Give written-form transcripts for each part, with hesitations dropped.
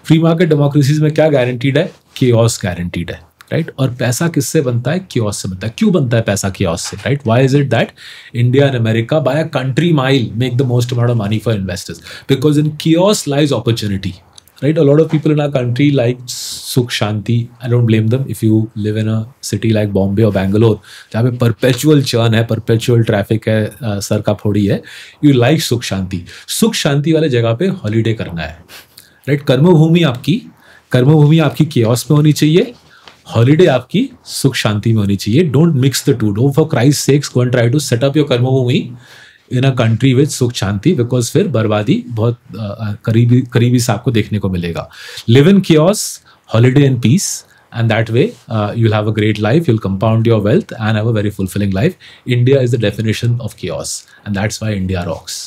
Free market democracies में क्या guaranteed है? केओस गारंटीड है, राइट? और पैसा किससे बनता है? केओस से बनता है। क्यों बनता है पैसा केओस से, right? Why is it that India and America bye a country mile make the most amount of money for investors? Because in chaos lies opportunity, right? A lot of people in our country like Sukh Shanti. I don't blame them. If you live in a city like Bombay or Bangalore, जहाँ पे perpetual churn है, perpetual traffic है, sir का फोड़ी है, you like Sukh Shanti. Sukh Shanti वाले जगह पे holiday करना है, right? कर्मभूमि आपकी chaos में होनी चाहिए, holiday आपकी सुख शांति में होनी चाहिए. Don't mix the two. Don't for Christ's sakes go and try to set up your कर्मभूमि इन अ कंट्री विद सुख शांति, बिकॉज फिर बर्बादी बहुत करीबी से आपको देखने को मिलेगा. Live in chaos, holiday in peace, and that way you'll have a great life, you'll compound your wealth and have a very fulfilling life. India is the definition of chaos, and that's why India rocks.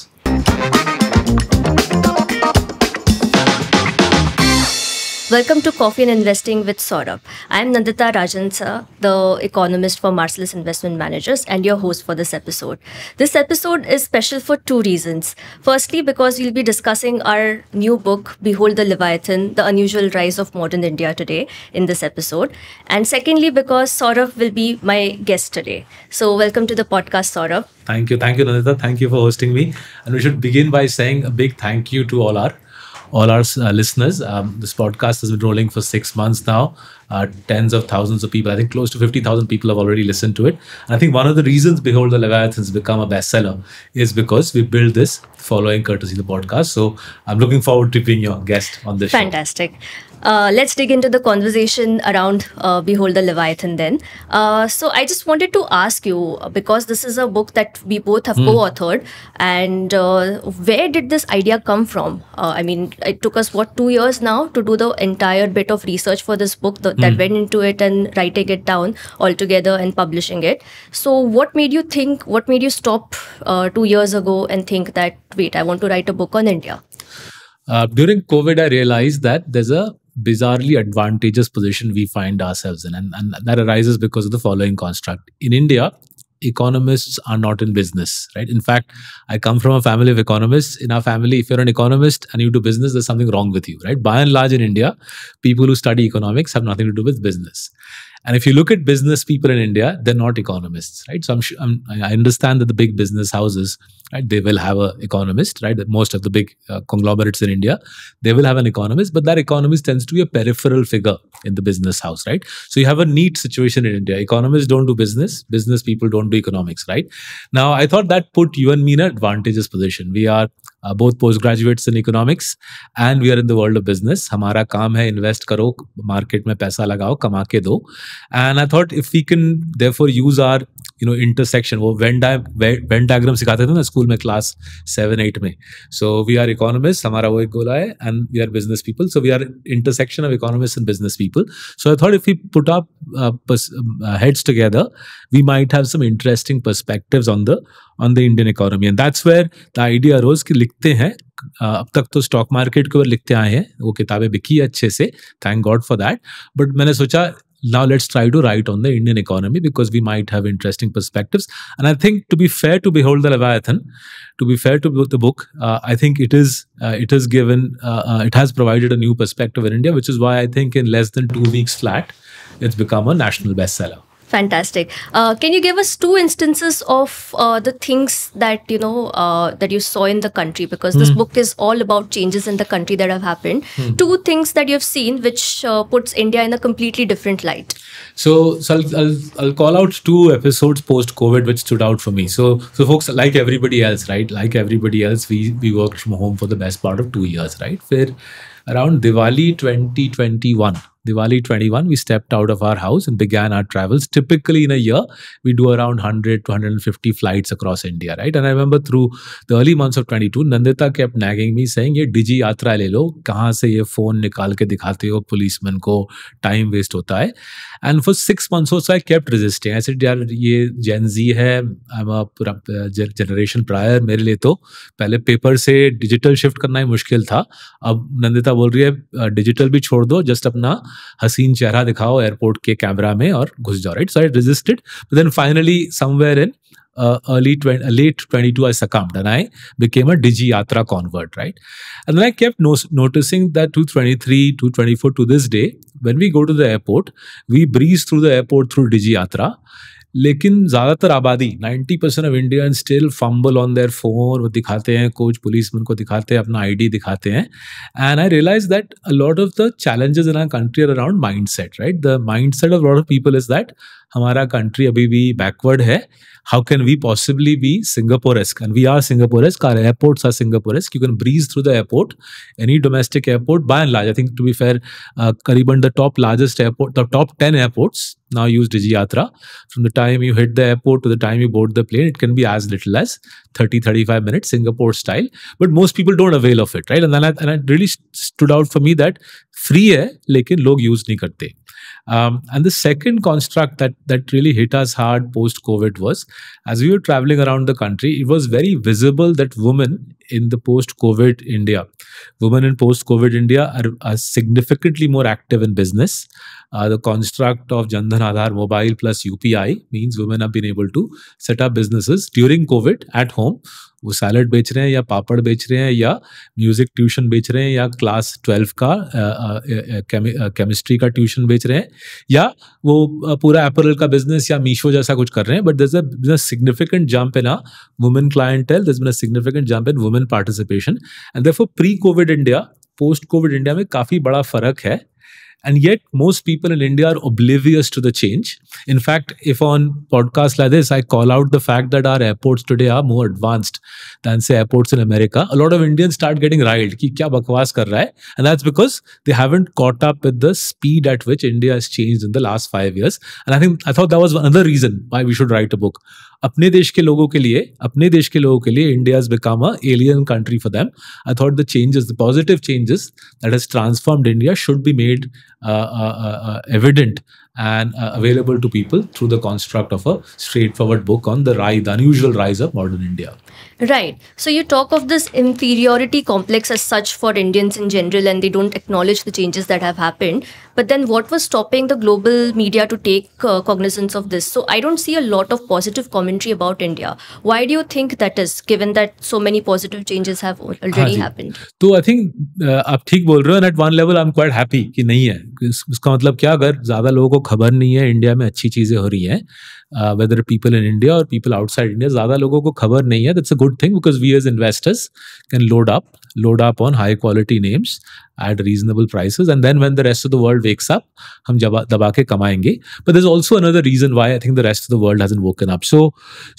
Welcome to Coffee and Investing with Saurabh. I am Nandita Rajansa, the economist for Marcellus Investment Managers and your host for this episode. This episode is special for two reasons. Firstly, because we'll be discussing our new book, Behold the Leviathan, The Unusual Rise of Modern India today in this episode. And secondly, because Saurabh will be my guest today. So welcome to the podcast, Saurabh. Thank you, Nandita. Thank you for hosting me. And we should begin by saying a big thank you to all our listeners. This podcast has been rolling for 6 months now. Tens of thousands of people, I think close to 50,000 people have already listened to it. And I think one of the reasons Behold the Leviathan has become a bestseller is because we built this following courtesy of the podcast. So I'm looking forward to being your guest on this show. Fantastic. Let's dig into the conversation around Behold the Leviathan then. So I just wanted to ask you, because this is a book that we both have co-authored, and where did this idea come from? I mean, it took us, 2 years now to do the entire bit of research for this book that went into it and writing it down altogether and publishing it. So what made you stop 2 years ago and think that, wait, I want to write a book on India? During COVID, I realized that there's a bizarrely advantageous position we find ourselves in, and that arises because of the following construct. In India, economists are not in business, right? In fact, I come from a family of economists. In our family, if you're an economist and you do business, there's something wrong with you, right? By and large in India, people who study economics have nothing to do with business. And if you look at business people in India, they're not economists, right? So I understand that the big business houses, right, they will have an economist, right? That most of the big conglomerates in India, they will have an economist, but that economist tends to be a peripheral figure in the business house, right? So you have a neat situation in India. Economists don't do business people don't do economics, right? Now, I thought that put you and me in an advantageous position. We are both postgraduates in economics and we are in the world of business. हमारा काम है invest करो, market में पैसा लगाओ, कमा के दो. And I thought if we can therefore use our intersection, वो Venn diagram सिखाते थे ना स्कूल में क्लास 7-8 में. So we are economists, हमारा वो एक गोला है, and we are business people. So we are intersection of economists and business people. So I thought if we put our heads together, we might have some interesting perspectives on the Indian economy. And that's where the idea arose कि लिखते हैं. अब तक तो stock market के ऊपर लिखते आए हैं, वो किताबें बिकी अच्छे से, thank God for that. But मैंने सोचा now let's try to write on the Indian economy because we might have interesting perspectives. And I think to be fair to Behold the Leviathan, to be fair to the book, I think it has provided a new perspective in India, which is why I think in less than 2 weeks flat, it's become a national bestseller. Fantastic. Can you give us 2 instances of the things that that you saw in the country? Because this book is all about changes in the country that have happened. 2 things that you've seen which puts India in a completely different light. So I'll call out 2 episodes post-COVID which stood out for me. So folks, like everybody else, right? Like everybody else, we worked from home for the best part of 2 years, right? Where around Diwali 2021, we stepped out of our house and began our travels. Typically in a year, we do around 100 to 150 flights across India, right? And I remember through the early months of 22, Nandita kept nagging me saying, ये digi यात्रा ले लो, कहाँ से ये phone निकाल के दिखाते हो policeman को, time waste होता है. And for 6 months or so, I kept resisting. I said, यार ये Gen Z है, I'm a generation prior, मेरे लिए तो पहले पेपर से डिजिटल शिफ्ट करना ही मुश्किल था. अब नंदिता बोल रही है डिजिटल भी छोड़ दो, जस्ट अपना हसीन चेहरा दिखाओ एयरपोर्ट के कैमरा में और घुस जाओ, right? So I resisted, but then finally somewhere in late 22, I succumbed and I became a Digi Yatra convert, right? And then I kept noticing that 223, 224 to this day, when we go to the airport, we breeze through the airport through Digi Yatra. लेकिन ज़्यादातर आबादी 90% of Indian still fumble on their phone, वो दिखाते हैं, coach policeman को दिखाते हैं, अपना आईडी दिखाते हैं. And I realize that a lot of the challenges in our country are around mind set, right? The mind set of lot of people is that हमारा कंट्री अभी भी बैकवर्ड है. How can we possibly be Singapore-esque? And we are Singapore-esque. Our airports are Singapore-esque. You can breeze through the airport, any domestic airport. By and large, I think to be fair, Kariban, the top largest airport, the top 10 airports now use Digi Yatra. From the time you hit the airport to the time you board the plane, it can be as little as 30-35 minutes, Singapore style. But most people don't avail of it, right? And it really stood out for me that free hai, lekin log use nahi karte. And the second construct that really hit us hard post-COVID was, as we were traveling around the country, it was very visible that women in the post-COVID India, are significantly more active in business. The construct of Jan Dhan Aadhaar Mobile plus UPI means women have been able to set up businesses during COVID at home. वो salad बेच रहे हैं या पापड़ बेच रहे हैं या music tuition बेच रहे हैं या क्लास 12 का केमिस्ट्री का ट्यूशन बेच रहे हैं या वो पूरा एपरल का बिजनेस या मीशो जैसा कुछ कर रहे हैं. But there is a significant jump in women clientele, there is been a significant jump in women participation. And therefore pre covid India, post covid India में काफ़ी बड़ा फर्क है. And yet, most people in India are oblivious to the change. In fact, if on podcasts like this, I call out the fact that our airports today are more advanced than, say, airports in America, a lot of Indians start getting riled कि क्या बकवास कर रहा है. And that's because they haven't caught up with the speed at which India has changed in the last 5 years. And I thought that was another reason why we should write a book. अपने देश के लोगों के लिए India has become an alien country for them. I thought the positive changes that has transformed India should be made evident and available to people through the construct of a straightforward book on the unusual rise of modern India. Right. So you talk of this inferiority complex as such for Indians in general, and they don't acknowledge the changes that have happened. But then what was stopping the global media to take cognizance of this? So I don't see a lot of positive commentary about India. Why do you think that is, given that so many positive changes have already happened? तो I think आप ठीक बोल रहे हो, and at one level I'm quite happy कि नहीं है. इसका मतलब क्या, अगर ज़्यादा लोगों को खबर नहीं है इंडिया में अच्छी चीज़ें हो रही हैं, whether people in India or people outside India, ज़्यादा लोगों को खबर नहीं है, that's a good thing because we as investors can load up on high quality names at reasonable prices, and then when the rest of the world wakes up, हम दबा के कमाएंगे. But there's also another reason why I think the rest of the world hasn't woken up. So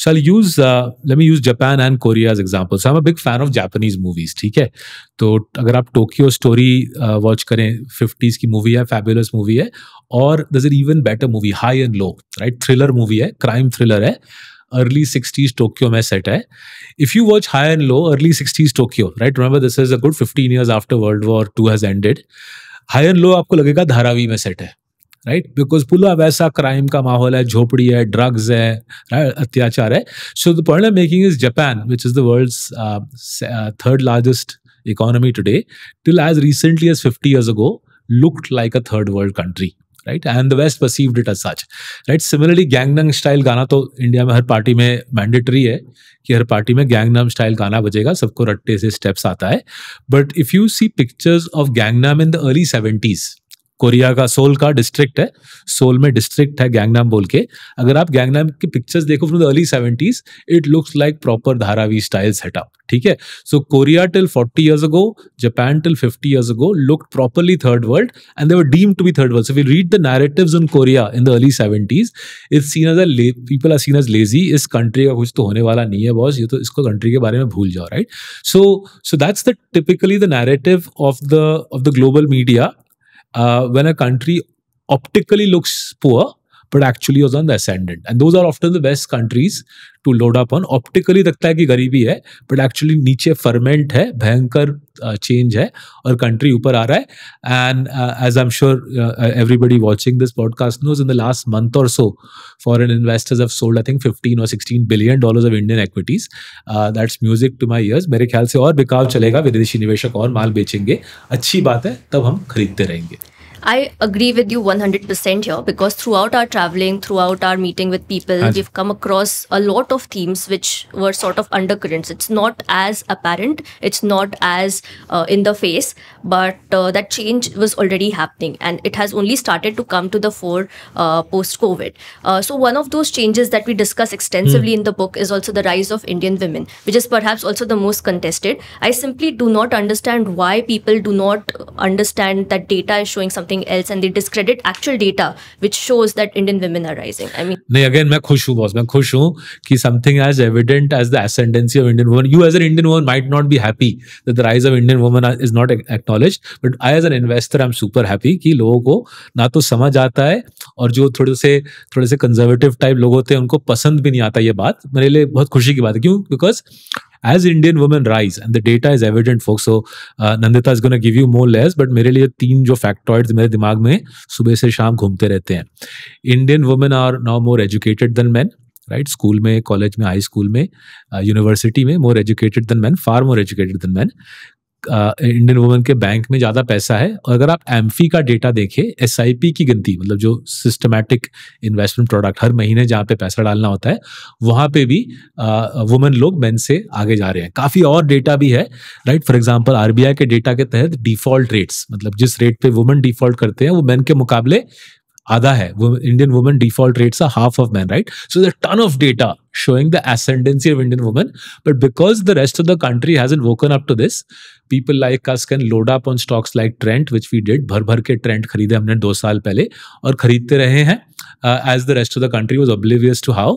let me use Japan and Korea as examples. So I'm a big fan of Japanese movies, ठीक है? तो अगर आप Tokyo story watch करें, 50s की movie है, fabulous movie है. और there's an even better movie, High and Low, right? Thriller movie है, क्राइम थ्रिलर है, early 60s टोक्यो में सेट है. If you watch High and Low, early 60s Tokyo, right? Remember, this is a good 15 years after World War II has ended. High and Low आपको लगेगा धारावी में set है, right? Because पूरा वैसा crime का माहौल है, झोपड़ी है, ड्रग्स है, अत्याचार है. So the point I'm making is Japan, which is the world's third largest economy today, till as recently as 50 years ago, looked like a third world country. Right, and the West perceived it as such. Right. Similarly, Gangnam Style गाना तो India में हर party में mandatory है कि हर party में Gangnam Style गाना बजेगा, सबको रट्टे से स्टेप्स आता है. But if you see pictures of Gangnam in the early 70s, Korea का सोल का डिस्ट्रिक्ट है, सोल में डिस्ट्रिक्ट है गैंगनाम बोल के, अगर आप गैंगनाम की पिक्चर्स देखो from the early 70s, it looks like proper Dharavi style setup. ठीक है. सो Korea till 40 years ago, Japan till 50 years ago looked properly third world, and they were deemed to be third world. So if you read the narratives on Korea in the early 70s, it's seen as people are seen as lazy. इस country का कुछ तो होने वाला नहीं है boss, ये तो इसको कंट्री के बारे में भूल जाओ. Right. So that's the typically the narrative of the global media. When a country optically looks poor, but actually was on the ascendant. And those are often the best countries to load up on. Optically लगता है कि गरीबी है, but actually नीचे ferment है, भयंकर change है, और country ऊपर आ रहा है. And as I'm sure everybody watching this podcast knows, in the last month or so, foreign investors have sold, I think, $15 or $16 billion of Indian equities. That's music to my ears. मेरे ख्याल से और बिकाव चलेगा, विदेशी निवेशक और माल बेचेंगे. अच्छी बात है, तब हम खरीदते रहेंगे. I agree with you 100% here, because throughout our traveling, throughout our meeting with people, Yes. we've come across a lot of themes which were sort of undercurrents. It's not as apparent, it's not as in the face, but that change was already happening, and it has only started to come to the fore post-COVID. So one of those changes that we discuss extensively in the book is also the rise of Indian women, which is perhaps also the most contested. I simply do not understand why people do not understand that data is showing something else, and they discredit actual data which shows that Indian women are rising. I mean, नहीं, again मैं खुश हूँ boss, मैं खुश हूँ कि something as evident as the ascendancy of Indian women. You as an Indian woman might not be happy that the rise of Indian women is not acknowledged, but I as an investor I'm super happy कि लोगों को ना तो समझ आता है, और जो थोड़े से कंजर्वेटिव टाइप लोग होते हैं उनको पसंद भी नहीं आता ये बात. मेरे लिए बहुत खुशी की बात है. क्यों? Because as Indian women rise, and the data is evident, folks. So Nandita is going to give you more layers, but मेरे लिए 3 जो factoids मेरे दिमाग में सुबह से शाम घूमते रहते हैं. Indian women are now more educated than men, right? School में, कॉलेज में, हाई स्कूल में, यूनिवर्सिटी में more educated than men, far more educated than men. Indian women के बैंक में ज़्यादा पैसा है. और अगर आप एमफी का डेटा देखें, एसआईपी की गिनती, मतलब जो सिस्टमैटिक इन्वेस्टमेंट प्रोडक्ट हर महीने जहाँ पे पैसा डालना होता है, वहाँ पे भी वुमेन लोग मेन से आगे जा रहे हैं. काफ़ी और डेटा भी है, राइट? फॉर एग्जांपल आरबीआई के डेटा के तहत डिफॉल्ट रेट्स, मतलब जिस रेट पे वुमेन डिफॉल्ट करते हैं वो मेन के मुकाबले आधा है. Indian women default rates are half of men, right? So there's a ton of data showing the ascendancy of Indian women, but because the rest of the country hasn't woken up to this, people like us can load up on stocks like Trent, which we did. भर के Trent खरीदे हमने 2 साल पहले और खरीदते रहे हैं, as the rest of the country was oblivious to how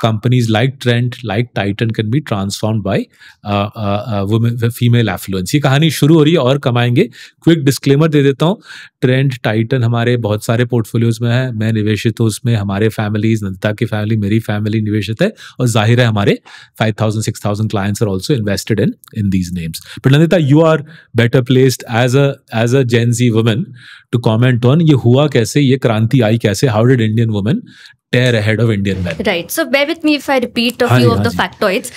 companies like Trent, like Titan can be transformed by women, female affluence. ये कहानी शुरू हो रही है और कमाएंगे. क्विक डिस्क्लेमर दे देता हूँ, ट्रेंड, टाइटन हमारे बहुत सारे पोर्टफोलियोज में है. मैं निवेशित हूँ उसमें, हमारे फैमिलीज, नंदिता की फैमिली, मेरी फैमिली निवेशित है, और जाहिर है हमारे 5,000-6,000 clients are also invested in these names. But Nandita, you are better placed as a Gen Z woman to comment on ये हुआ कैसे, ये क्रांति आई कैसे? How did Indian women tear ahead of Indian men? Right. So bear with me if I repeat a few of the factoids,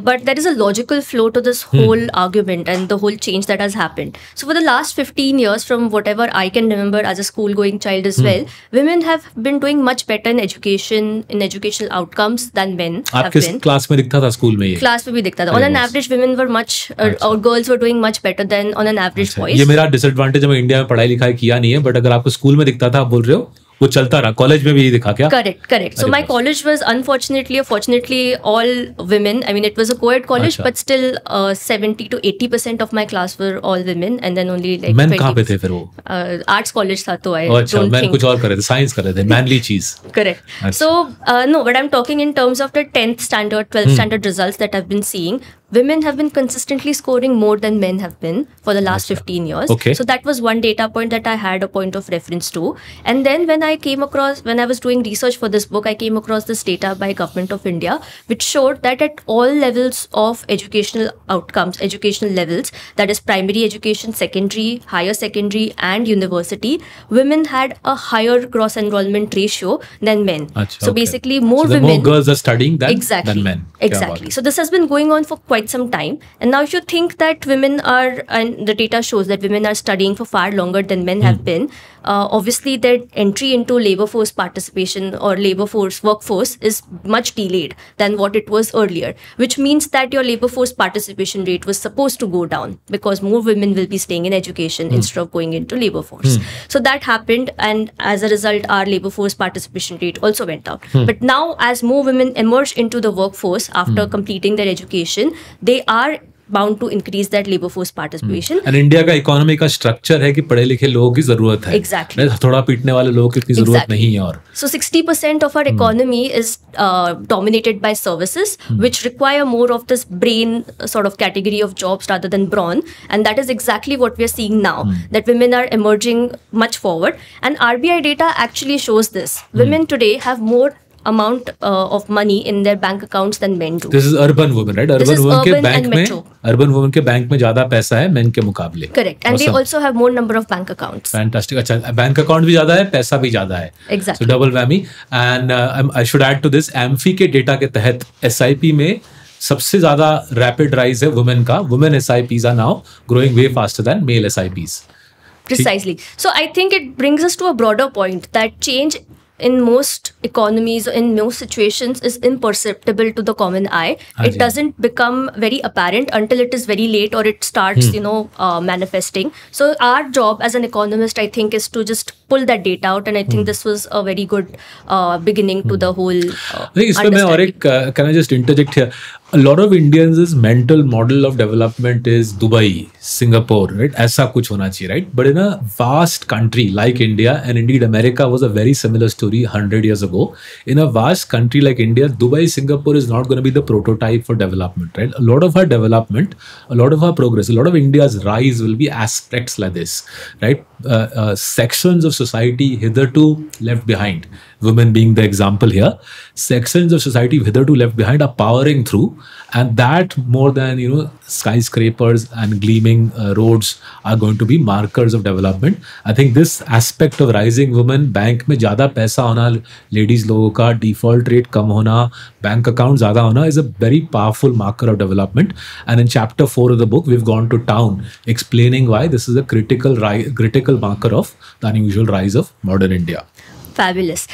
but there is a logical flow to this whole argument and the whole change that has happened. So for the last 15 years, from whatever I can remember as a school-going child as well, women have been doing much better in education, in educational outcomes than men आप have किस been. Class में दिखता था school में ये? Class में भी दिखता था. On an average, women were much, or girls were doing much better than on an average boys. ये मेरा डिसएडवांटेज है, मैं इंडिया में पढ़ाई लिखाई किया नहीं है, बट अगर आपको स्कूल में दिखता था, आप बोल रहे हो वो चलता रहा, कॉलेज में भी ये दिखा क्या? Correct. So my college was unfortunately or fortunately all women. I mean, it was a co-ed college, but still 70 to 80% of my class were all women, and then only like man कहाँ पे थे फिर वो? Arts college था, तो I अच्छा, don't man think. कुछ और कर रहे थे, साइंस कर रहे थे, मैनली चीज. Correct. So no, but I'm talking in terms of the 10th standard, 12th standard results that I've been seeing. Women have been consistently scoring more than men have been for the last 15 years. Okay. So that was one data point that I had a point of reference to. And then when I was doing research for this book, I came across this data by Government of India, which showed that at all levels of educational outcomes, educational levels, that is primary education, secondary, higher secondary, and university, women had a higher gross enrollment ratio than men. Achha, so okay. basically more So the women. more girls are studying than men. Exactly. So this has been going on for quite some time. And now if you think that women are, and the data shows that women are studying for far longer than men have been, obviously their entry into labor force participation or labor force workforce is much delayed than what it was earlier, which means that your labor force participation rate was supposed to go down because more women will be staying in education instead of going into labor force. So that happened, and as a result our labor force participation rate also went down. But now as more women emerge into the workforce after completing their education, they are bound to increase that labor force participation. And India का economy का structure है कि पढ़े लिखे लोगों की जरूरत है. Exactly. थोड़ा पीटने वाले लोगों की इतनी जरूरत नहीं है. और so 60% of our economy is dominated by services, which require more of this brain sort of category of jobs rather than brawn, and that is exactly what we are seeing now, that women are emerging much forward, and RBI data actually shows this. Women today have more amount of money in their bank accounts than men do. This is urban women, right? This is Urban women के urban bank and में, metro. urban women के bank में ज्यादा पैसा है men के मुकाबले. Correct. And they also have more number of bank accounts. Fantastic. अच्छा, बैंक अकाउंट भी ज्यादा है, पैसा भी ज्यादा है. Exactly. So double whammy. And I should add to this, AMFI के डेटा के तहत SIP में सबसे ज्यादा रैपिड राइज है वुमेन का. Women SIPs are now growing way faster than male SIPs. Precisely. So I think it brings us to a broader point that change in most economies, in most situations, is imperceptible to the common eye. It doesn't become very apparent until it is very late or it starts, manifesting. So our job as an economist, I think, is to just pull that data out. And I think this was a very good beginning to the whole understanding. Can I just interject here? A lot of Indians' mental model of development is Dubai, Singapore, right? ऐसा कुछ होना चाहिए, right? But in a vast country like India, and indeed America was a very similar story 100 years ago. In a vast country like India, Dubai, Singapore is not going to be the prototype for development, right? A lot of our development, a lot of our progress, a lot of India's rise will be aspects like this, right? Sections of society hitherto left behind, women being the example here, sections of society hitherto left behind are powering through, and that more than skyscrapers and gleaming roads are going to be markers of development. I think this aspect of rising women, bank में ज़्यादा पैसा होना, ladies लोगों का default rate कम होना, bank account ज़्यादा होना is a very powerful marker of development. And in chapter 4 of the book, we've gone to town explaining why this is a critical marker of the unusual rise of modern India. Fabulous.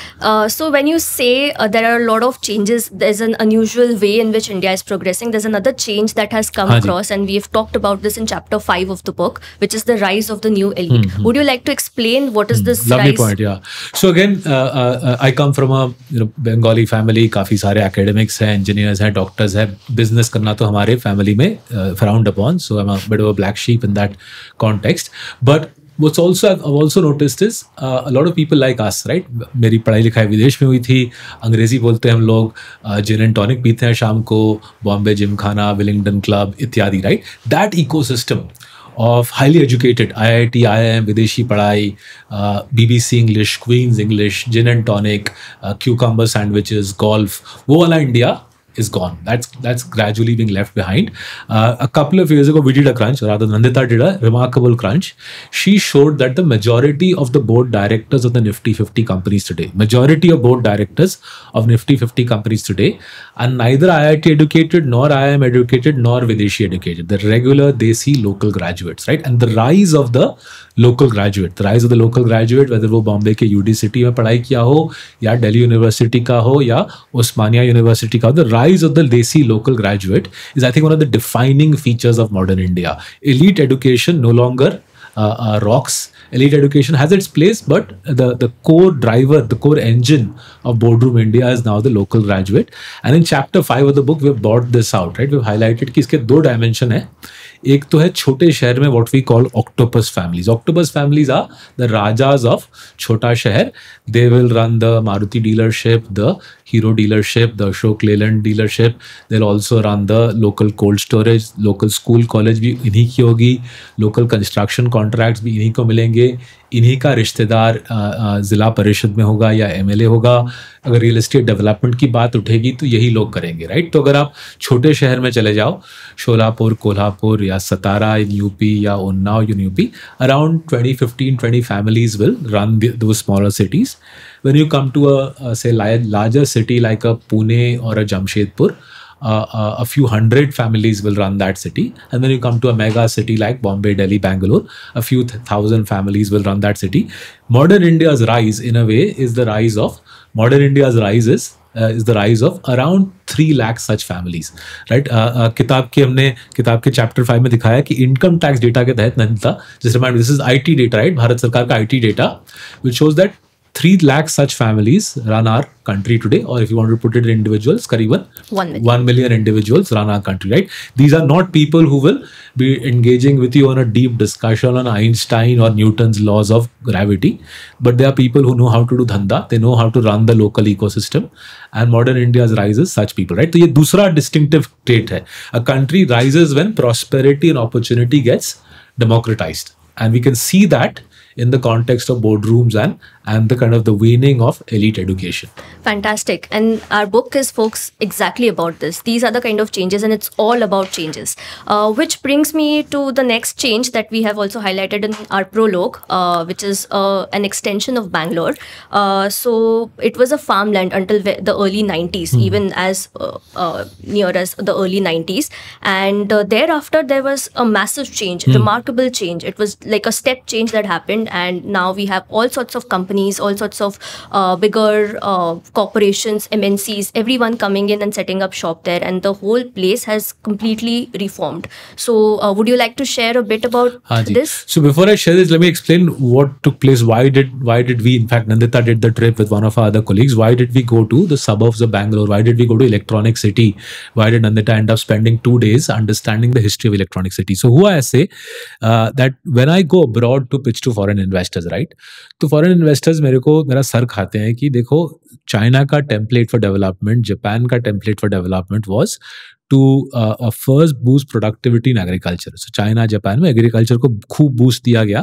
So when you say there are a lot of changes, there's an unusual way in which India is progressing. There's another change that has come across, and we've talked about this in chapter 5 of the book, which is the rise of the new elite. Would you like to explain what is this Lovely rise? point, yeah. So again, I come from a Bengali family. काफी सारे academics हैं, engineers हैं, doctors हैं. Business करना तो हमारे family में frowned upon. So I'm a bit of a black sheep in that context. But what's also I've also noticed is a lot of people like us, right? मेरी पढ़ाई लिखाई विदेश में हुई थी, अंग्रेजी बोलते हैं हम लोग, जिन एंड टॉनिक पीते हैं शाम को, बॉम्बे जिम खाना, विलिंगडन क्लब इत्यादि, right? That ecosystem of highly educated IIT, IIM, विदेशी पढ़ाई, BBC English, Queen's English, gin and tonic, cucumber sandwiches, golf, वो वाला India is gone. That's gradually being left behind. A couple of years ago, we did a crunch, rather Nandita did a remarkable crunch. She showed that the majority of the board directors of the Nifty 50 companies today, majority of board directors of Nifty 50 companies today are neither IIT educated, nor IIM educated, nor Videshi educated. They're regular Desi local graduates, right? And the rise of the local graduate, whether वो बॉम्बे के UD City में पढ़ाई किया हो, या Delhi university का हो, या उस्मानिया यूनिवर्सिटी का हो, the rise of the Desi local graduate is, I think, one of the defining features of modern India. Elite education no longer rocks. Elite education has its place, but the core driver, the core engine of boardroom India is now the local graduate. And in chapter 5 of the book, we've brought this out, right? We've highlighted कि इसके दो dimension है. एक तो है छोटे शहर में what we call octopus families. Octopus families are the rajas of छोटा शहर. They will run the Maruti dealership, the Hero dealership, the Ashok Leyland dealership. They'll also run the local cold storage, local school, college भी इन्हीं की होगी, local construction contracts भी इन्हीं को मिलेंगे, इन्हीं का रिश्तेदार जिला परिषद में होगा या MLA होगा. अगर रियल एस्टेट डेवलपमेंट की बात उठेगी तो यही लोग करेंगे, राइट? तो अगर आप छोटे शहर में चले जाओ, शोलापुर, कोल्हापुर या सतारा इन यूपी या Unnao in UP, around 20 families will run those smaller cities. When you come to a say larger city like a Pune or a Jamshedpur, a few hundred families will run that city. And when you come to a mega city like Bombay, Delhi, Bangalore, a few thousand families will run that city. Modern India's rise, in a way, is the rise of the rise of around 3 lakh such families, right? किताब के chapter 5 में दिखाया कि income tax data के तहत Nandita, just remind me, this is IT data, right? Bharat सरकार का IT data, which shows that 3 lakh such families run our country today, or if you want to put it in individuals, करीबन 1 million individuals run our country, right? These are not people who will be engaging with you on a deep discussion on Einstein or Newton's laws of gravity, but they are people who know how to do dhanda, they know how to run the local ecosystem, and modern India's rises such people, right? तो ये दूसरा distinctive trait है. A country rises when prosperity and opportunity gets democratized, and we can see that in the context of boardrooms and the kind of the waning of elite education. Fantastic. And our book is, folks, exactly about this. These are the kind of changes, and it's all about changes. Which brings me to the next change that we have also highlighted in our prologue, which is an extension of Bangalore. So it was a farmland until the early 90s, even as near as the early 90s. And thereafter, there was a massive change, remarkable change. It was like a step change that happened. And now we have all sorts of companies, all sorts of bigger corporations, MNCs, everyone coming in and setting up shop there, and the whole place has completely reformed. So would you like to share a bit about this? So before I share this, let me explain what took place. Why did we, in fact, Nandita did the trip with one of our other colleagues. Why did we go to the suburbs of Bangalore? Why did we go to Electronic City? Why did Nandita end up spending 2 days understanding the history of Electronic City? So who I say that when I go abroad to pitch to foreign investors, right? तो foreign investors मेरा सर खाते हैं कि देखो, China का template for development, Japan का template for development was to first boost productivity in agriculture. So China Japan में एग्रीकल्चर को खूब बूस्ट दिया गया,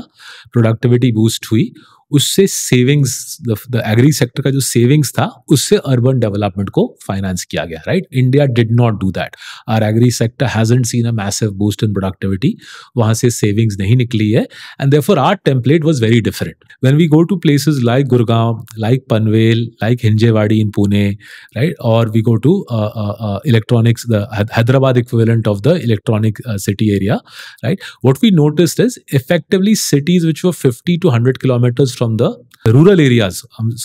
प्रोडक्टिविटी बूस्ट हुई, उससे सेविंग्स, द एग्री सेक्टर का जो सेविंग्स था उससे अर्बन डेवलपमेंट को फाइनेंस किया गया, right? India did not do that. Our agri sector hasn't seen a massive boost in productivity. वहां से सेविंग्स नहीं निकली है, and therefore our template was very different. When we go to places like Gurgaon, like Panvel, like Hinjewadi in Pune, right, और we go to electronics, the Hyderabad equivalent of the electronic city area, right, what we noticed is effectively cities which were 50 to 100 kilometers from the rural areas,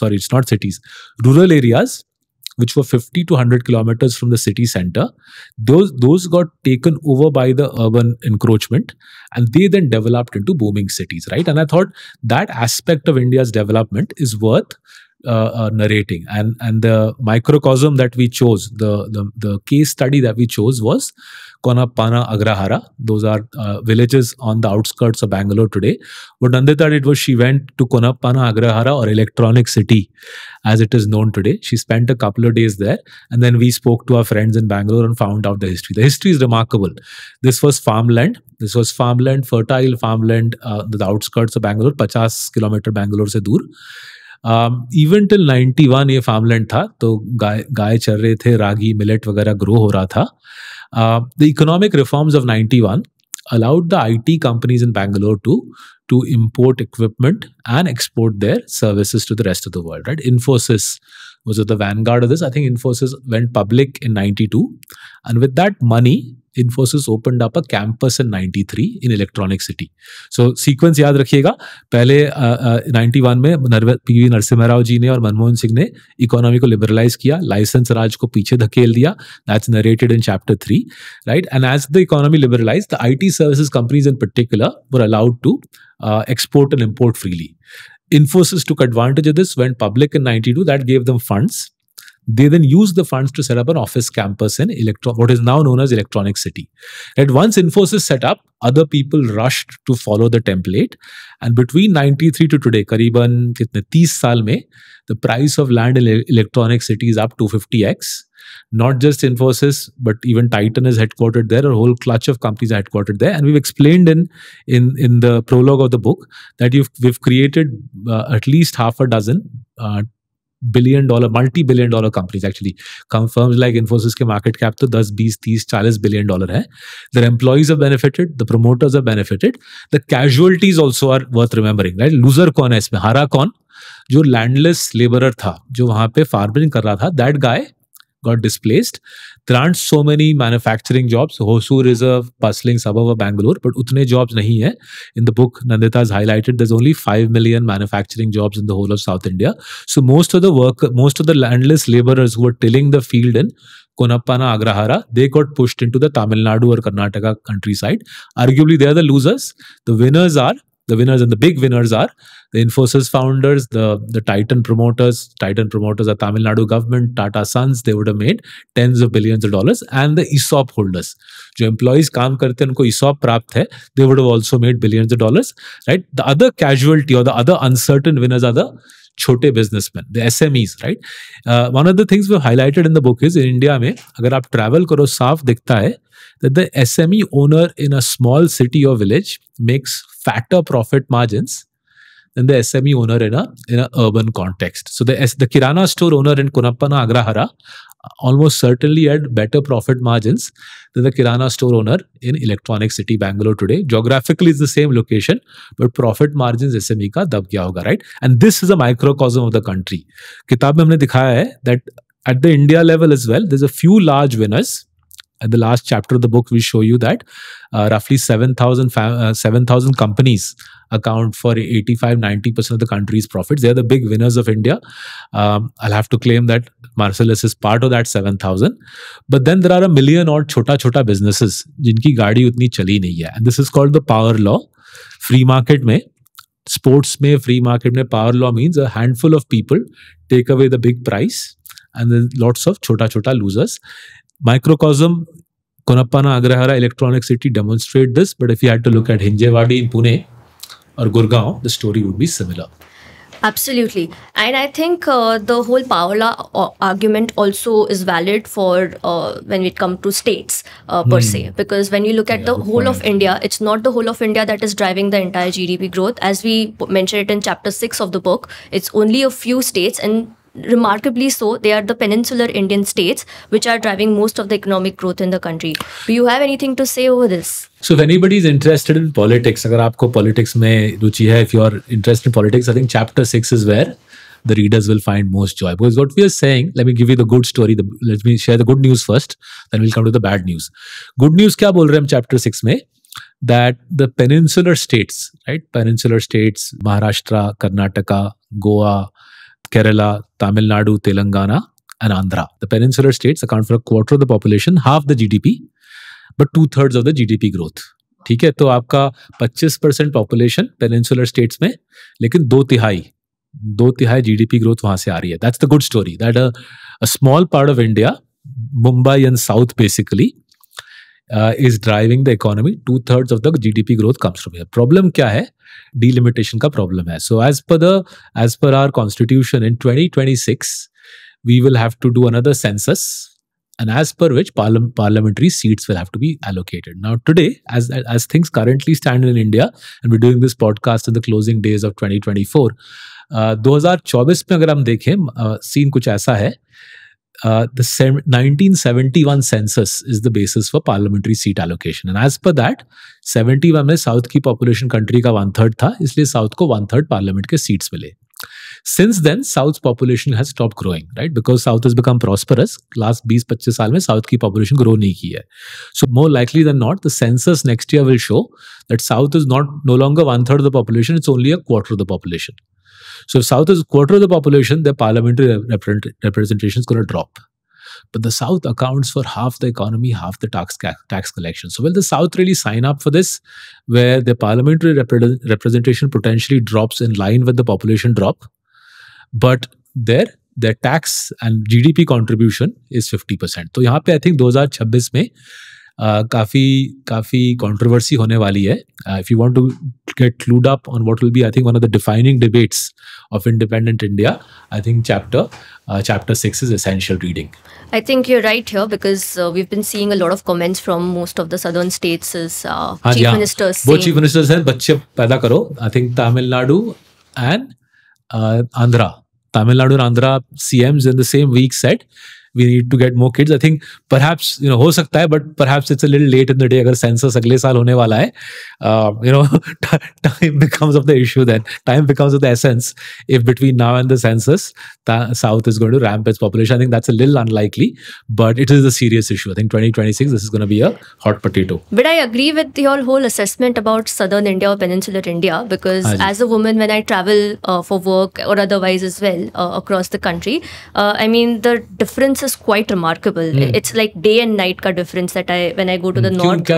it's not cities, rural areas which were 50 to 100 kilometers from the city center, those got taken over by the urban encroachment, and they then developed into booming cities, right? And I thought that aspect of India's development is worth narrating, and the microcosm that we chose, the case study that we chose was Konappana, Agrahara. Those are villages on the outskirts of Bangalore today. What Nandita did was she went to Konappana, Agrahara, or Electronic City as it is known today. She spent a couple of days there, and then we spoke to our friends in Bangalore and found out the history. The history is remarkable. This was farmland, fertile farmland, the outskirts of Bangalore, 50 kilometer Bangalore से दूर. Even till 91 ये farmland था, तो गाय चर रहे थे, रागी, millet वगैरह grow हो रहा था. The economic reforms of 91 allowed the IT companies in Bangalore to import equipment and export their services to the rest of the world, right? Infosys was at the vanguard of this. I think Infosys went public in 92, and with that money, Infosys opened up a campus in 93 in Electronic City. So sequence याद रखिएगा, पहले 91 में PV Narasimha Rao ji ने और मनमोहन सिंह ने economy को liberalise किया, licence राज को पीछे धकेल दिया. That's narrated in chapter 3, right? And as the economy liberalized, the IT services companies in particular were allowed to export and import freely. Infosys took advantage of this, went public in 92. That gave them funds. They then used the funds to set up an office campus in what is now known as Electronic City. At once Infosys set up, other people rushed to follow the template. And between 93 to today, करीबन 30 साल में, the price of land in Electronic City is up 250x. Not just Infosys, but even Titan is headquartered there. A whole clutch of companies are headquartered there. And we've explained in the prologue of the book that we've created at least half a dozen multi-billion dollar companies. Actually, firms like Infosys के market cap तो 10, 20, 30, $40 billion है. Their employees have benefited, the promoters have benefited. The casualties also are worth remembering, right? Loser कौन है इसमें? हारा कौन? जो landless laborer था, जो वहाँ पे farming कर रहा था, that guy got displaced. There aren't so many manufacturing jobs. Hosur is a bustling suburb of Bangalore, but utne jobs nahi hai. In the book, Nandita has highlighted there's only 5 million manufacturing jobs in the whole of South India. So most of the landless laborers who were tilling the field in Konappana, Agrahara, they got pushed into the Tamil Nadu or Karnataka countryside. Arguably, they are the losers. The winners and the big winners are the Infosys founders, the Titan promoters. Titan promoters are Tamil Nadu government, Tata Sons. They would have made tens of billions of dollars. And the ESOP holders, जो employees काम करते हैं उनको ESOP प्राप्त है, they would have also made billions of dollars, right? The other casualty or the other uncertain winners are the छोटे businessmen, the SMEs, right? One of the things we've highlighted in the book is in India में अगर आप travel करो साफ दिखता है that the SME owner in a small city or village makes fatter profit margins than the SME owner in a urban context. So the Kirana store owner in Kunappana Agrahara almost certainly had better profit margins than the Kirana store owner in Electronic City, Bangalore today. Geographically, it's the same location, but profit margins SME का दब गया होगा, right? And this is a microcosm of the country. किताब में हमने दिखाया है that at the India level as well, there's a few large winners. At the last chapter of the book, we show you that roughly 7,000 companies account for 85-90% of the country's profits. They are the big winners of India. I'll have to claim that Marcellus is part of that 7,000. But then there are a million odd chota businesses जिनकी गाड़ी उतनी चली नहीं है. And this is called the power law. Free market में, sports में, free market में, power law means a handful of people take away the big price and then lots of chota losers. Microcosm, Konappana, Agrahara, Electronic City demonstrate this. But if you had to look at Hinjewadi in Pune or Gurgaon, the story would be similar. Absolutely. And I think the whole power law argument also is valid for when it comes to states per se. Because when you look at the whole of India, it's not the whole of India that is driving the entire GDP growth. As we mentioned it in chapter 6 of the book, it's only a few states, and remarkably so, they are the peninsular Indian states which are driving most of the economic growth in the country. Do you have anything to say over this? So if anybody is interested in politics, अगर आपको politics में रुचि है, if you are interested in politics, I think chapter 6 is where the readers will find most joy. Because what we are saying, let me give you the good story. Let me share the good news first, then we'll come to the bad news. Good news क्या बोल रहे हैं हम chapter 6 में? That the peninsular states, right? Peninsular states, Maharashtra, Karnataka, Goa, Kerala, Tamil Nadu, Telangana, and Andhra. The peninsular states account for a quarter of the population, half the GDP, but 2/3 of the GDP growth. ठीक है, तो आपका 25% population peninsular states में, लेकिन दो तिहाई GDP growth वहां से आ रही है. That's the good story that a small part of India, Mumbai and south basically, is driving the economy. 2/3 of the GDP growth comes from here. Problem क्या है? Delimitation का problem है. So as per our constitution in 2026, we will have to do another census, and as per which parliamentary seats will have to be allocated. Now today, as things currently stand in India, and we're doing this podcast in the closing days of 2024, 2024 में अगर हम देखें, scene कुछ ऐसा है. The 1971 census is the basis for parliamentary seat allocation, and as per that 71 में south की population country का 1/3 था, इसलिए साउथ को 1/3 पार्लियामेंट के सीट्स मिले. Since then, South's population has stopped growing, right? Because South has become prosperous. Last 20-25 साल में South की population grow नहीं की है. So more likely than not, the census next year will show that South is no longer 1/3 of the population, it's only a quarter of the population. So if South is a quarter of the population, their parliamentary representation is going to drop. But the South accounts for half the economy, half the tax collection. So will the South really sign up for this, where the parliamentary representation potentially drops in line with the population drop, but their tax and GDP contribution is 50%. तो यहाँ पे I think 2026 में काफी controversy होने वाली है. If you want to get clued up on what will be, I think, one of the defining debates of independent India, I think chapter 6 is essential reading. I think you're right here, because we've been seeing a lot of comments from most of the southern states as chief ministers. वो chief ministers हैं, बच्चे पैदा करो. I think Tamil Nadu and Andhra. Tamil Nadu and Andhra CMs in the same week said we need to get more kids. I think perhaps, हो सकता है, but perhaps it's a little late in the day. अगर census अगले साल होने वाला है, time becomes of the issue then. Time becomes of the essence. If between now and the census, South is going to ramp its population, I think that's a little unlikely, but it is a serious issue. I think 2026, this is going to be a hot potato. But I agree with your whole assessment about southern India or peninsular India, because as a woman, when I travel for work or otherwise as well across the country, I mean, the difference is quite remarkable. It's like day and night ka difference that when I go to the north.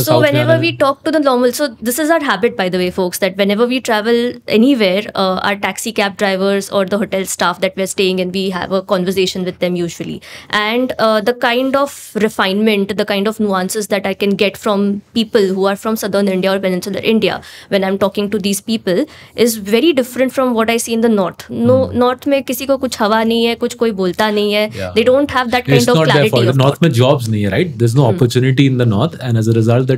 So whenever we talk to the normal, so this is our habit, by the way, folks, that whenever we travel anywhere, our taxi cab drivers or the hotel staff that we're staying in, we have a conversation with them usually. And the kind of refinement, the kind of nuances that I can get from people who are from southern India or peninsular India when I'm talking to these people is very different from what I see in the north. North में किसी को कुछ हवा नहीं है, कुछ कोई बोलता नहीं है. They don't have that kind of clarity. The north में jobs नहीं है, right? There's no opportunity in the north, and as a result,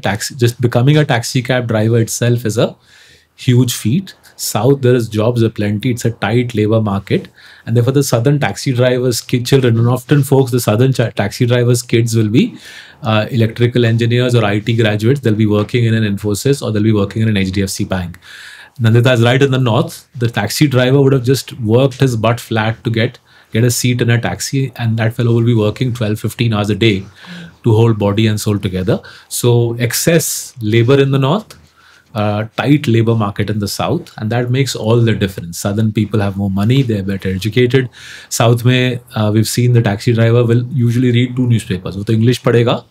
just becoming a taxi cab driver itself is a huge feat. South, there is jobs aplenty. It's a tight labor market, and therefore the southern taxi drivers' children, and often folks, the southern taxi drivers' kids will be electrical engineers or IT graduates. They'll be working in an Infosys or they'll be working in an HDFC Bank. Nandita is right in the north. The taxi driver would have just worked his butt flat to get a seat in a taxi, and that fellow will be working 12-15 hours a day to hold body and soul together. So excess labor in the north, tight labor market in the south, and that makes all the difference. Southern people have more money, they're better educated. South में we've seen the taxi driver will usually read 2 newspapers. वो तो English पढ़ेगा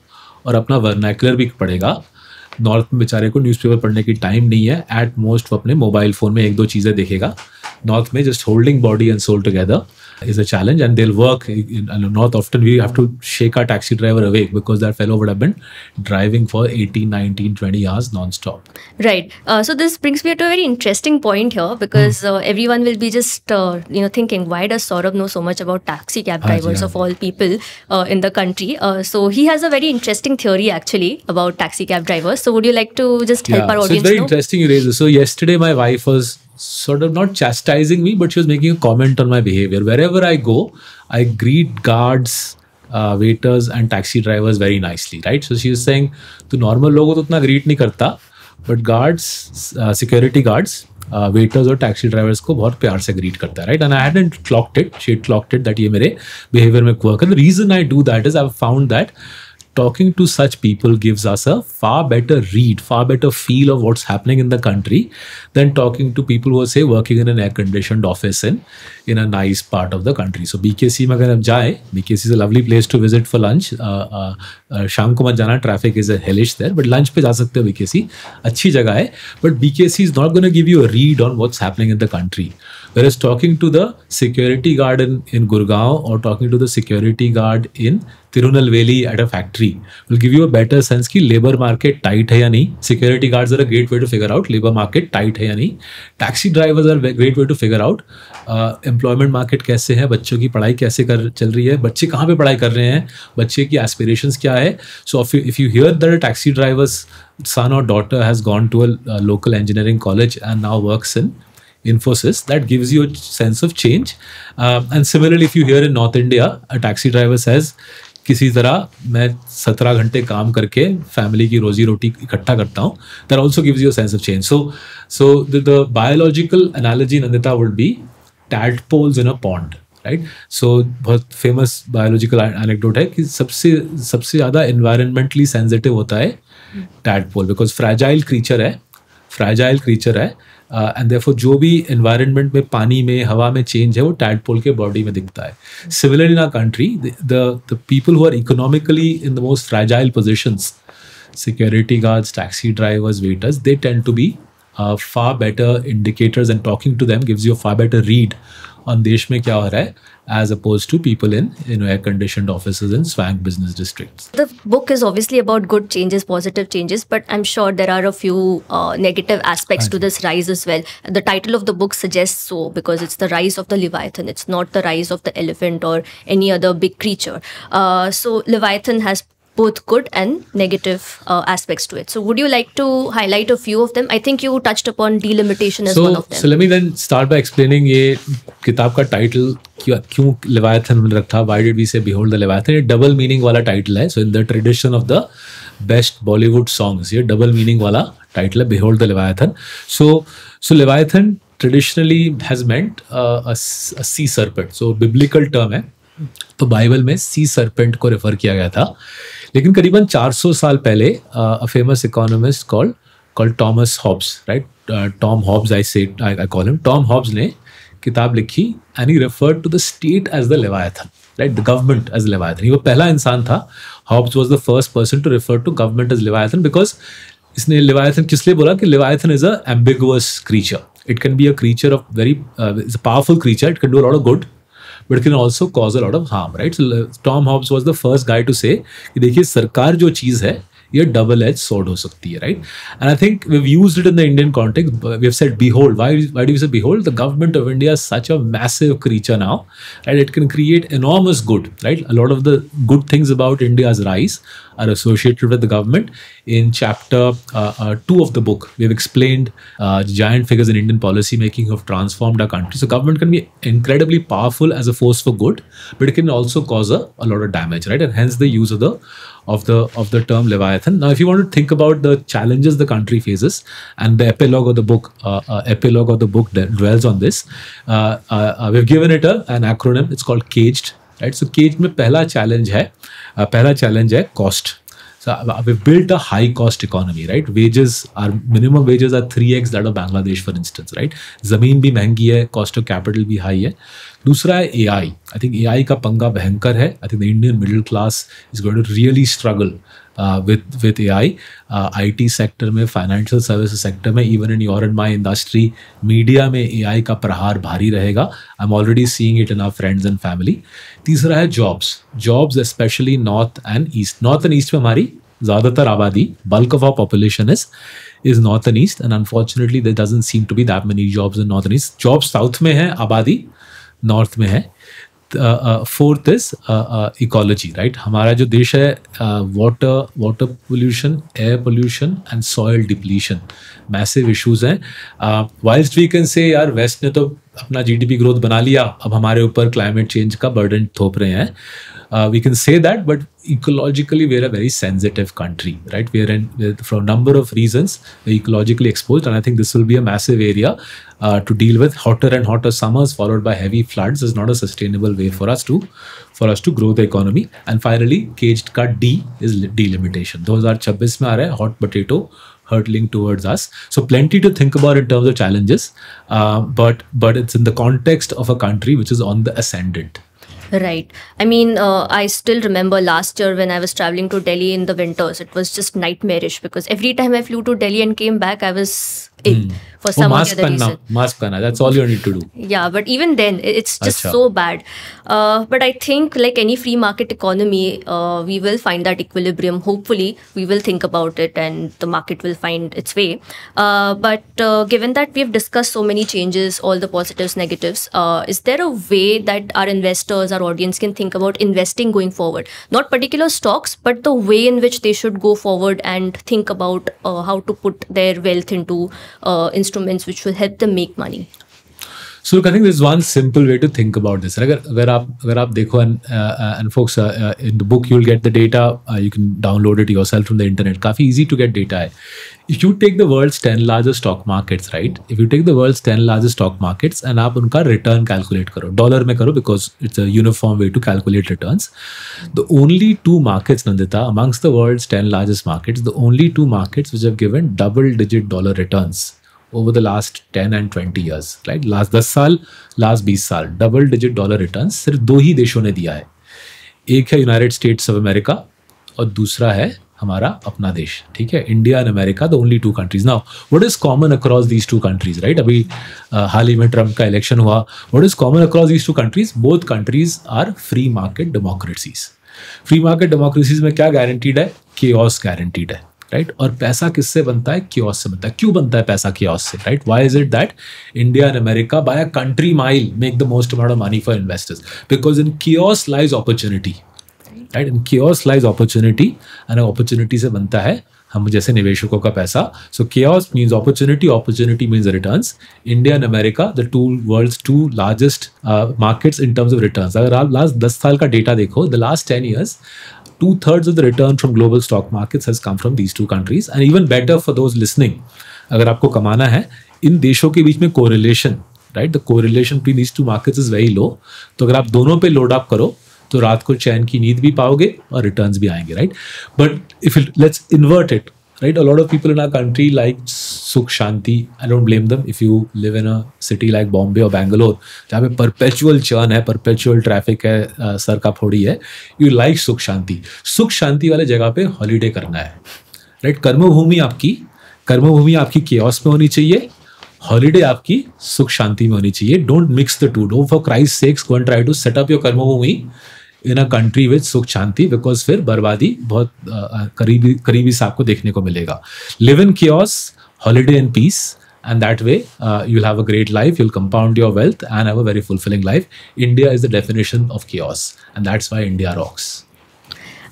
और अपना vernacular भी पढ़ेगा. North में बेचारे को न्यूज़पेपर पढ़ने की टाइम नहीं है. एट मोस्ट वो अपने मोबाइल फोन में 1-2 चीज़ें देखेगा. नॉर्थ में just holding body and soul together is a challenge, and they'll work in north. Often we have to shake our taxi driver awake because that fellow would have been driving for 18, 19, 20 hours non-stop. Right. So this brings me to a very interesting point here, because everyone will be just thinking, why does Saurabh know so much about taxi cab drivers of all people in the country? So he has a very interesting theory actually about taxi cab drivers. So would you like to just help our audience know? So it's very interesting you raise this. So yesterday my wife was sort of not chastising me, but she was making a comment on my behavior. Wherever I go, I greet guards, waiters and taxi drivers very nicely, right? So she was saying, तो normal लोगों तो उतना greet नहीं करता, but guards, security guards, waiters और taxi drivers को बहुत प्यार से greet करता है, right? And I hadn't clocked it. She had clocked it that ये मेरे behavior में quirk है. The reason I do that is I've found that talking to such people gives us a far better read, far better feel of what's happening in the country than talking to people who are, say, working in an air-conditioned office in a nice part of the country. So BKC में अगर आप जाए, BKC is a lovely place to visit for lunch. शाम को मत जाना, traffic is hellish there, but lunch पे जा सकते हो BKC. अच्छी जगह है, but BKC is not going to give you a read on what's happening in the country. Whereas talking to the security guard in Gurgaon or talking to the security guard in Tirunelveli at a factory will give you a better sense कि labor market tight है या नहीं. Security guards are a great way to figure out labor market tight है या नहीं. Taxi drivers are a great way to figure out employment market कैसे है, बच्चों की पढ़ाई कैसे चल रही है, बच्चे कहाँ पे पढ़ाई कर रहे हैं, बच्चे की aspirations क्या है. So if you hear that a taxi driver's son or daughter has gone to a local engineering college and now works in Infosys, that gives you a sense of change. And similarly, if you hear in North India, a taxi driver says, किसी तरह मैं 17 घंटे काम करके family की रोजी रोटी इकट्ठा करता हूँ, that also gives you a sense of change. So the biological analogy, Nandita, would be tadpoles in a pond, right? So बहुत famous biological anecdote है कि सबसे ज़्यादा environmentally sensitive होता है tadpole, because fragile creature है. एंड देयरफॉर जो भी एनवायरनमेंट में, पानी में, हवा में चेंज है वो टैडपोल के बॉडी में दिखता है. Similarly in our country, the people who are economically in the most fragile positions, security guards, taxi drivers, waiters, they tend to be far better indicators, and talking to them gives you a far better read on देश में क्या हो रहा है, as opposed to people in air-conditioned offices in swank business districts. The book is obviously about good changes, positive changes, but I'm sure there are a few negative aspects to this rise as well. The title of the book suggests so, because it's the rise of the Leviathan. It's not the rise of the elephant or any other big creature. So Leviathan has both good and negative aspects to it. So would you like to highlight a few of them? I think you touched upon delimitation as one of them. So let me then start by explaining ये किताब का title क्यों Leviathan में रखा. Why did we say Behold the Leviathan? ये double meaning वाला title है. So in the tradition of the best Bollywood songs, ये double meaning वाला title है, Behold the Leviathan. So Leviathan traditionally has meant a sea serpent. So biblical term है. तो Bible में सी serpent को refer किया गया था. लेकिन करीबन 400 साल पहले a famous economist called Thomas Hobbes, right? Tom Hobbes, I call him. Tom Hobbes ने किताब लिखी and he referred to the state as the Leviathan, right? The government as Leviathan. वो पहला इंसान था. Hobbes was the first person to refer to government as Leviathan because इसने Leviathan किस लिए बोला कि Leviathan is a ambiguous creature. It can be a creature of it's a powerful creature. It can do a lot of good, but it can also cause a lot of harm, right? So Tom Hobbes was the first guy to say कि देखिए सरकार जो चीज़ है ये double edge sword हो सकती है, right? And I think we have used it in the Indian context. We have said behold. Why do you say behold? The government of India is such a massive creature now, right? It can create enormous good, right? A lot of the good things about India's rise are associated with the government. In chapter 2 of the book, we have explained giant figures in Indian policy making who have transformed our country. So government can be incredibly powerful as a force for good, but it can also cause a lot of damage, right? And hence the use of the term Leviathan. Now, if you want to think about the challenges the country faces, and the epilogue of the book that dwells on this, we've given it an acronym. It's called CAGED, right? So CAGED में पहला challenge है cost. So we've built a high cost economy, right? Minimum wages are 3x that of Bangladesh, for instance, right? ज़मीन भी महंगी है, cost of capital भी high है. दूसरा है AI. I think AI का पंगा भयंकर है. I think the Indian middle class is going to really struggle with AI. IT sector में, financial services sector में, even in your and my industry, media में AI का प्रहार भारी रहेगा. I'm already seeing it in our friends and family. तीसरा है jobs especially north and east में हमारी ज़्यादातर आबादी, bulk of our population is north and east, and unfortunately there doesn't seem to be that many jobs in north and east. Jobs south में है, आबादी north में है. Fourth is ecology, right? हमारा जो देश है, water pollution, air pollution and soil depletion massive issues हैं. वाइल्स्ट वी कैन से यार वेस्ट ने तो अपना GDP ग्रोथ बना लिया, अब हमारे ऊपर क्लाइमेट चेंज का बर्डन थोप रहे हैं. We can say that, but ecologically we're a very sensitive country, right? We're for a number of reasons we're ecologically exposed, and I think this will be a massive area to deal with. Hotter and hotter summers followed by heavy floods is not a sustainable way for us to grow the economy. And finally, caged का D is delimitation. 2026 में आ रहा है hot potato hurtling towards us. So plenty to think about in terms of challenges, but it's in the context of a country which is on the ascendant. Right. I mean, I still remember last year when I was traveling to Delhi in the winters, it was just nightmarish because every time I flew to Delhi and came back, I was ill for some other reason. Mask panna, that's all you need to do. Yeah, but even then, it's just so bad. But I think like any free market economy, we will find that equilibrium. Hopefully, we will think about it and the market will find its way. But given that we've discussed so many changes, all the positives, negatives, is there a way that our investors, our audience can think about investing going forward? Not particular stocks, but the way in which they should go forward and think about how to put their wealth into instruments which will help them make money. So look, I think there's one simple way to think about this. अगर आप देखो, and folks, in the book you'll get the data. You can download it yourself from the internet. काफी easy to get data है. If you take the world's 10 largest stock markets, right? If you take the world's 10 largest stock markets and आप उनका return calculate करो, dollar में करो, because it's a uniform way to calculate returns. The only two markets, Nandita, amongst the world's 10 largest markets, the only two markets which have given double-digit dollar returns over the last 10 and 20 years, right? Last 10 साल, last 20 साल, double digit dollar returns सिर्फ दो ही देशों ने दिया है. एक है यूनाइटेड स्टेट्स ऑफ अमेरिका और दूसरा है हमारा अपना देश, ठीक है? India and America, the only two countries. Now what is common across these two countries, right? अभी हाल ही में ट्रम्प का इलेक्शन हुआ. What is common across these two countries? Both countries are free market democracies. Free market democracies में क्या guaranteed है? Chaos guaranteed है, राइट? और पैसा किससे बनता है? कियोस से बनता है. क्यों बनता है पैसा कियोस से, right? Why is it that India and America bye a country mile make the most amount of money for investors? Because in chaos lies opportunity, right? In chaos lies opportunity, and opportunity से बनता है हम जैसे निवेशकों का पैसा. सो chaos means opportunity, opportunity means returns. India and America, the world's to largest markets in terms of returns. अगर आप लास्ट 10 साल का डेटा देखो, the last 10 years, 2/3 of the return from global stock markets has come from these two countries. And even better for those listening, अगर आपको कमाना है, इन देशों के बीच में correlation, right? The correlation between these two markets is very low. तो अगर आप दोनों पे लोड अप करो तो रात को चैन की नींद भी पाओगे और रिटर्न्स भी आएंगे, right? But if let's invert it, right? A lot of people in our country like Sukh Shanti. I don't blame them. If you live in a city like Bombay or Bangalore, जहाँ पे perpetual churn है, perpetual traffic है, sir का फोड़ी है, you like Sukh Shanti. Sukh Shanti वाले जगह पे holiday करना है, right? कर्मभूमि आपकी chaos में होनी चाहिए, हॉलीडे आपकी सुख शांति में होनी चाहिए. Don't mix the two. Don't, for Christ's sakes, go and try to set up your कर्मभूमि in a country with sukh shanti, because फिर बर्बादी बहुत करीबी से आपको देखने को मिलेगा. Live in chaos, holiday in peace, and that way you'll have a great life, you'll compound your wealth and have a very fulfilling life. India is the definition of chaos, and that's why India rocks.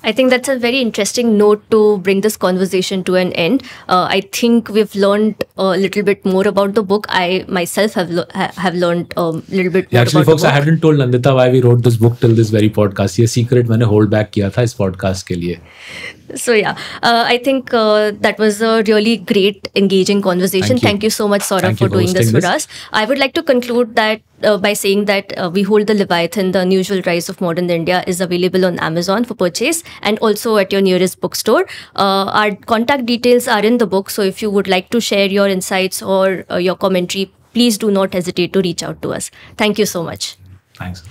I think that's a very interesting note to bring this conversation to an end. I think we've learned a little bit more about the book. I myself have learned a little bit more Actually, about folks, the book. I hadn't told Nandita why we wrote this book till this very podcast. ये secret मैंने hold back किया था इस podcast के लिए. So yeah, I think that was a really great, engaging conversation. Thank you so much, Saurabh, for doing this for us. I would like to conclude that by saying that Behold the Leviathan, The Unusual Rise of Modern India is available on Amazon for purchase and also at your nearest bookstore. Our contact details are in the book, so if you would like to share your insights or your commentary, please do not hesitate to reach out to us. Thank you so much. Thanks.